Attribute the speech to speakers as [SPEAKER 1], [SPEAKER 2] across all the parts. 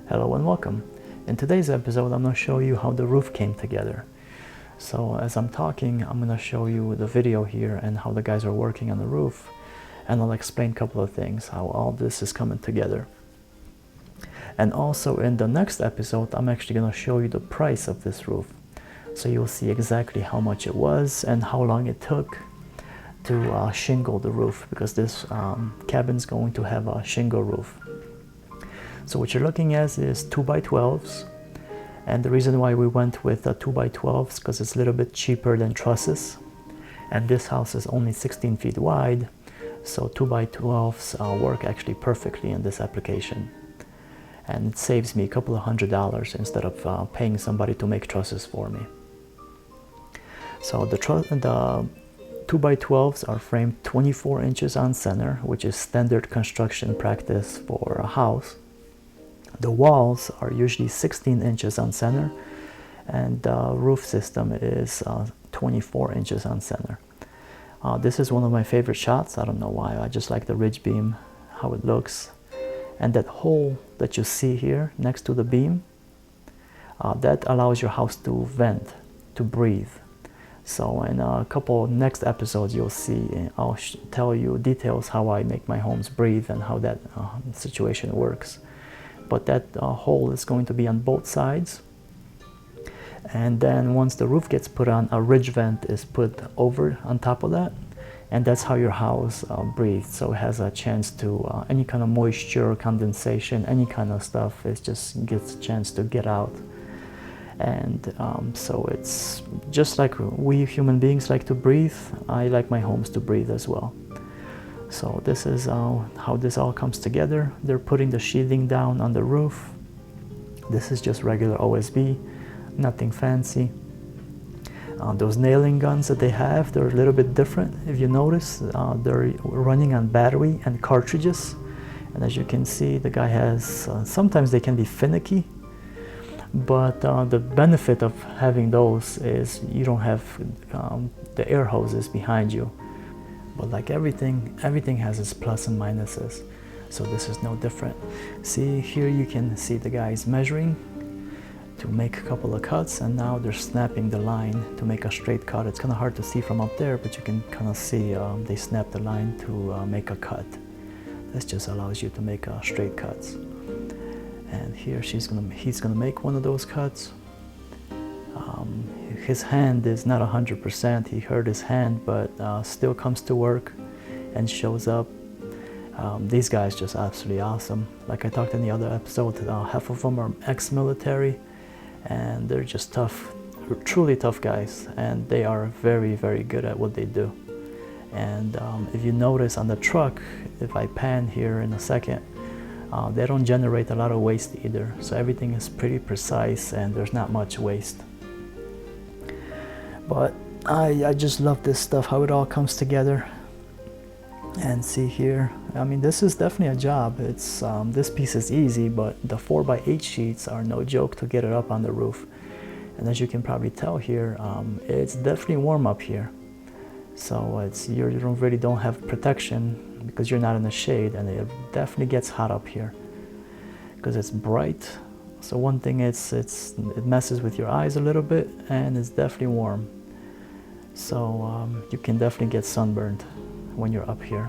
[SPEAKER 1] Hello and welcome. In today's episode, I'm going to show you how the roof came together. So as I'm talking, I'm going to show you the video here and how the guys are working on the roof, and I'll explain a couple of things, how all this is coming together. And also in the next episode, I'm actually going to show you the price of this roof. So you'll see exactly how much it was and how long it took to shingle the roof, because this cabin's going to have a shingle roof. So what you're looking at is 2x12s, and the reason why we went with 2x12s because it's a little bit cheaper than trusses, and this house is only 16 feet wide, so 2x12s work actually perfectly in this application, and it saves me a couple of $100 instead of paying somebody to make trusses for me. So the 2x12s are framed 24 inches on center, which is standard construction practice for a house. The walls are usually 16 inches on center, and the roof system is 24 inches on center. This is one of my favorite shots. I don't know why. I just like the ridge beam, how it looks. And that hole that you see here next to the beam, that allows your house to vent, to breathe. So in a couple next episodes, you'll see, I'll tell you details how I make my homes breathe and how that situation works. But that hole is going to be on both sides, and then once the roof gets put on, a ridge vent is put over on top of that, and that's how your house breathes. So it has a chance to any kind of moisture, condensation, any kind of stuff, it just gets a chance to get out. And so it's just like we human beings like to breathe, I like my homes to breathe as well. So this is how this all comes together. They're putting the sheathing down on the roof. This is just regular OSB, nothing fancy. Those nailing guns that they have, they're a little bit different. If you notice, they're running on battery and cartridges. And as you can see, the guy has, sometimes they can be finicky, but the benefit of having those is you don't have the air hoses behind you. But like everything has its plus and minuses. So this is no different. See, here you can see the guys measuring to make a couple of cuts, and now they're snapping the line to make a straight cut. It's kind of hard to see from up there, but you can kind of see they snap the line to make a cut. This just allows you to make straight cuts. And here he's gonna make one of those cuts. His hand is not 100%, he hurt his hand, but still comes to work and shows up. These guys just absolutely awesome. Like I talked in the other episode, half of them are ex-military, and they're just tough, truly tough guys, and they are very, very good at what they do. And if you notice on the truck, if I pan here in a second, they don't generate a lot of waste either, so everything is pretty precise and there's not much waste. But I just love this stuff, how it all comes together. And see here, I mean, this is definitely a job. It's this piece is easy, but the 4x8 sheets are no joke to get it up on the roof. And as you can probably tell here, it's definitely warm up here. So it's you don't have protection because you're not in the shade, and it definitely gets hot up here because it's bright. So one thing, it messes with your eyes a little bit, and it's definitely warm. So you can definitely get sunburned when you're up here.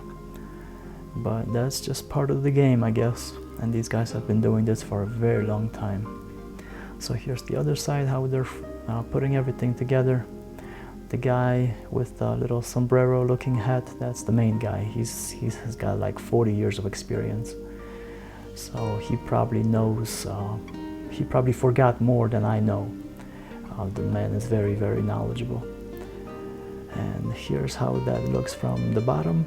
[SPEAKER 1] But that's just part of the game, I guess. And these guys have been doing this for a very long time. So here's the other side, how they're putting everything together. The guy with the little sombrero looking hat, that's the main guy. He has got like 40 years of experience. So he probably knows, he probably forgot more than I know. The man is very, very knowledgeable. And here's how that looks from the bottom.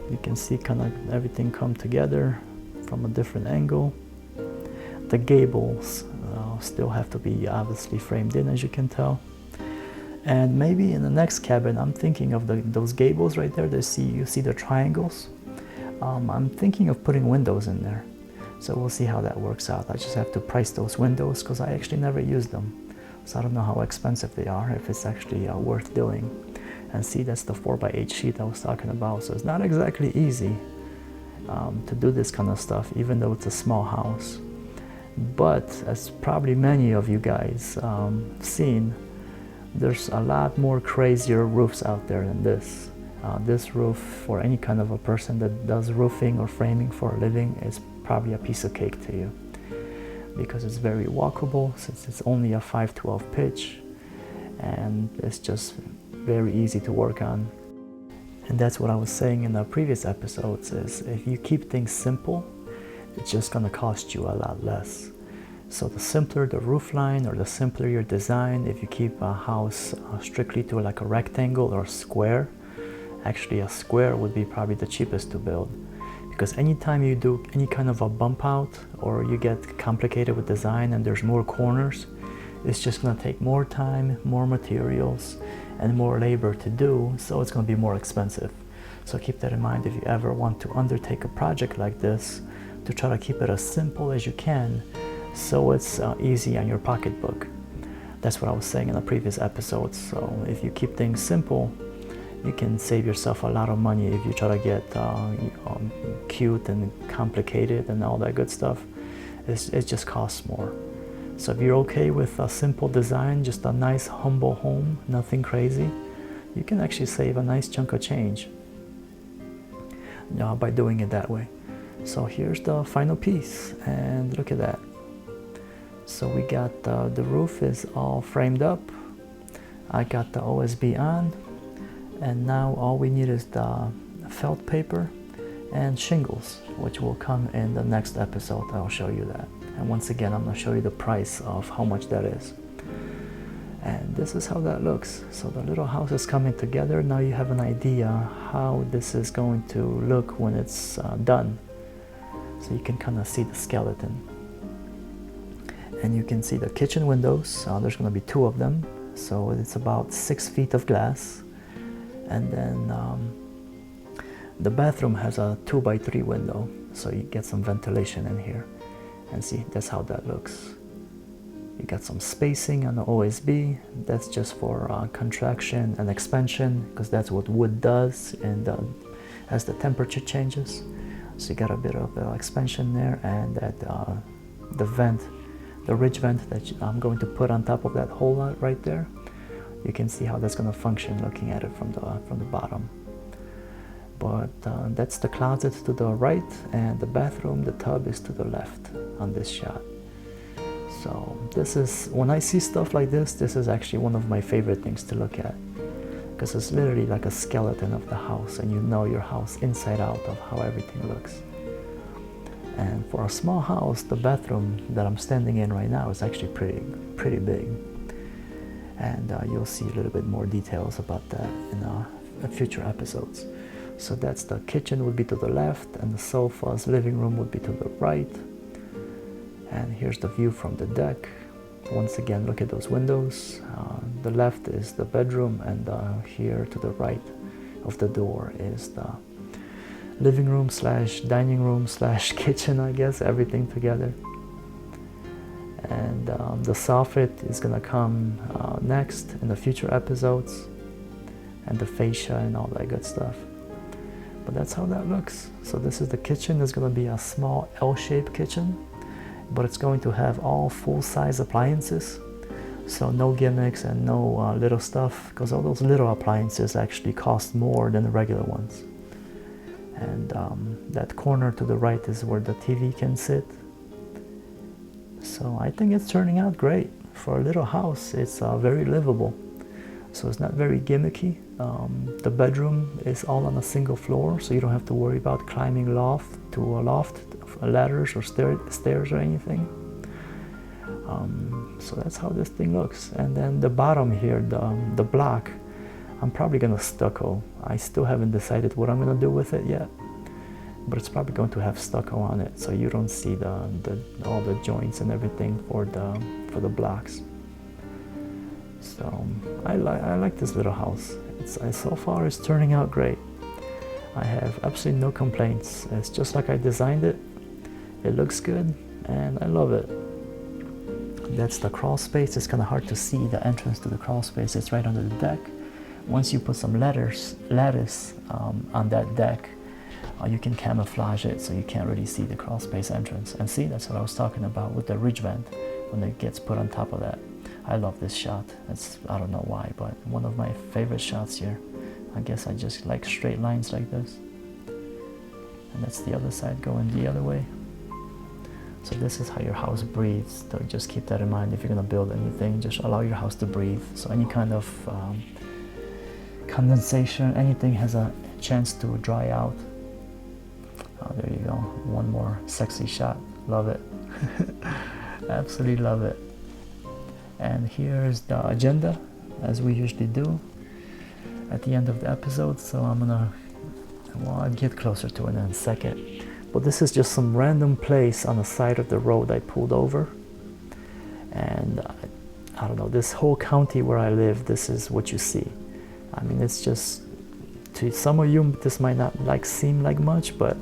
[SPEAKER 1] You can see kind of everything come together from a different angle. The gables still have to be obviously framed in, as you can tell. And maybe in the next cabin, I'm thinking of those gables right there. You see the triangles? I'm thinking of putting windows in there. So we'll see how that works out. I just have to price those windows because I actually never use them. So I don't know how expensive they are, if it's actually worth doing. And see, that's the 4x8 sheet I was talking about. So it's not exactly easy to do this kind of stuff, even though it's a small house. But as probably many of you guys seen, there's a lot more crazier roofs out there than this. This roof, for any kind of a person that does roofing or framing for a living, is probably a piece of cake to you, because it's very walkable since it's only a 5/12 pitch, and it's just very easy to work on. And that's what I was saying in the previous episodes, is if you keep things simple, it's just going to cost you a lot less. So the simpler the roof line, or the simpler your design, if you keep a house strictly to like a rectangle or a square, actually a square would be probably the cheapest to build, because anytime you do any kind of a bump out, or you get complicated with design and there's more corners, it's just going to take more time, more materials, and more labor to do, so it's going to be more expensive. So keep that in mind if you ever want to undertake a project like this, to try to keep it as simple as you can, so it's easy on your pocketbook. That's what I was saying in the previous episodes. So if you keep things simple, you can save yourself a lot of money. If you try to get cute and complicated and all that good stuff, it just costs more. So if you're okay with a simple design, just a nice humble home, nothing crazy, you can actually save a nice chunk of change by doing it that way. So here's the final piece, and look at that. So we got the roof is all framed up. I got the OSB on, and now all we need is the felt paper and shingles, which will come in the next episode. I'll show you that. And once again, I'm going to show you the price of how much that is. And this is how that looks. So the little house is coming together. Now you have an idea how this is going to look when it's done. So you can kind of see the skeleton. And you can see the kitchen windows. There's going to be 2 of them. So it's about 6 feet of glass. And then the bathroom has a 2x3 window. So you get some ventilation in here. And see, that's how that looks. You got some spacing on the OSB. That's just for contraction and expansion, because that's what wood does, and as the temperature changes. So you got a bit of expansion there, and that the ridge vent that I'm going to put on top of that hole right there. You can see how that's going to function looking at it from the bottom. But that's the closet to the right, and the bathroom, the tub, is to the left on this shot. So this is, when I see stuff like this is actually one of my favorite things to look at, because it's literally like a skeleton of the house, and you know your house inside out of how everything looks. And for a small house, the bathroom that I'm standing in right now is actually pretty big. And you'll see a little bit more details about that in future episodes. So that's the kitchen would be to the left, and the sofa's living room would be to the right. And here's the view from the deck. Once again, look at those windows. The left is the bedroom, and here to the right of the door is the living room / dining room / kitchen, I guess, everything together. And the soffit is gonna come next in the future episodes, and the fascia and all that good stuff. But that's how that looks. So this is the kitchen. It's gonna be a small L-shaped kitchen, but it's going to have all full-size appliances. So no gimmicks and no little stuff, because all those little appliances actually cost more than the regular ones. And that corner to the right is where the TV can sit. So I think it's turning out great. For a little house, it's very livable. So it's not very gimmicky. The bedroom is all on a single floor, so you don't have to worry about climbing loft to a loft, ladders or stairs or anything. So that's how this thing looks. And then the bottom here, the block, I'm probably gonna stucco. I still haven't decided what I'm gonna do with it yet, but it's probably going to have stucco on it, so you don't see all the joints and everything for the blocks. So I like this little house. So far it's turning out great. I have absolutely no complaints. It's just like I designed it. It looks good, and I love it. That's the crawl space. It's kind of hard to see the entrance to the crawl space. It's right under the deck. Once you put some lattice on that deck, You can camouflage it so you can't really see the crawl space entrance. And see, that's what I was talking about with the ridge vent when it gets put on top of that. I love this shot. I don't know why, but one of my favorite shots here. I guess I just like straight lines like this. And that's the other side going the other way. So this is how your house breathes. So just keep that in mind if you're gonna build anything. Just allow your house to breathe. So any kind of condensation, anything has a chance to dry out. Oh, there you go. One more sexy shot. Love it. Absolutely love it. And here's the agenda, as we usually do at the end of the episode. So I'll get closer to it in a second. But this is just some random place on the side of the road I pulled over. And I don't know, this whole county where I live, this is what you see. I mean, it's just, to some of you, this might not seem like much, but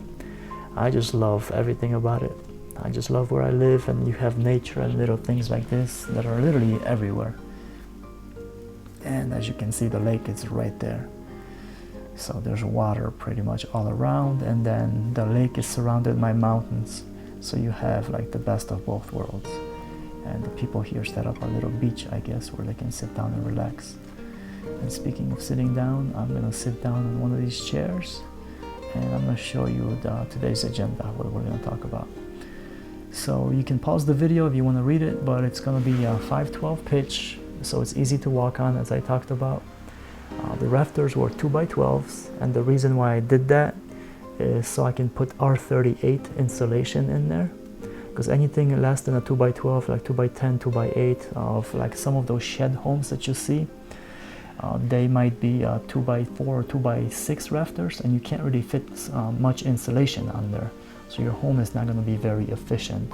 [SPEAKER 1] I just love everything about it. I just love where I live, and you have nature and little things like this that are literally everywhere. And as you can see, the lake is right there. So there's water pretty much all around, and then the lake is surrounded by mountains. So you have like the best of both worlds. And the people here set up a little beach, I guess, where they can sit down and relax. And speaking of sitting down, I'm gonna sit down on one of these chairs, and I'm gonna show you today's agenda, what we're gonna talk about. So you can pause the video if you want to read it, but it's gonna be a 512 pitch, so it's easy to walk on, as I talked about. The rafters were 2x12s, and the reason why I did that is so I can put R38 insulation in there, because anything less than a 2x12, like 2x10, 2x8, of like some of those shed homes that you see, they might be 2x4 or 2x6 rafters, and you can't really fit much insulation on there, so your home is not going to be very efficient.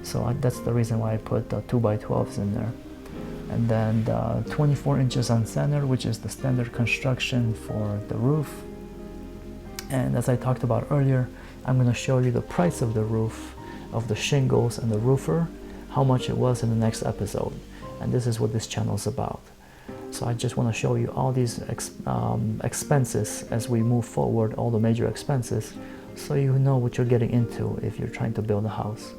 [SPEAKER 1] So that's the reason why I put 2x12s in there. And then 24 inches on center, which is the standard construction for the roof. And as I talked about earlier, I'm going to show you the price of the roof, of the shingles and the roofer, how much it was in the next episode. And this is what this channel is about. So I just want to show you all these expenses as we move forward, all the major expenses, so you know what you're getting into if you're trying to build a house.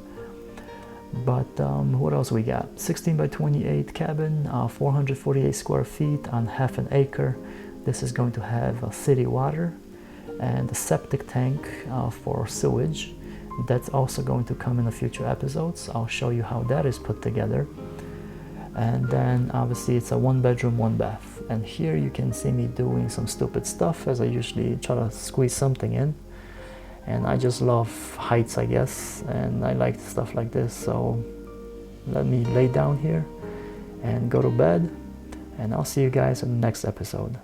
[SPEAKER 1] But what else we got? 16x28 cabin, 448 square feet on half an acre. This is going to have city water and a septic tank for sewage. That's also going to come in the future episodes. I'll show you how that is put together. And then obviously it's a 1 bedroom, 1 bath. And here you can see me doing some stupid stuff, as I usually try to squeeze something in. And I just love heights, I guess, and I like stuff like this. So let me lay down here and go to bed, and I'll see you guys in the next episode.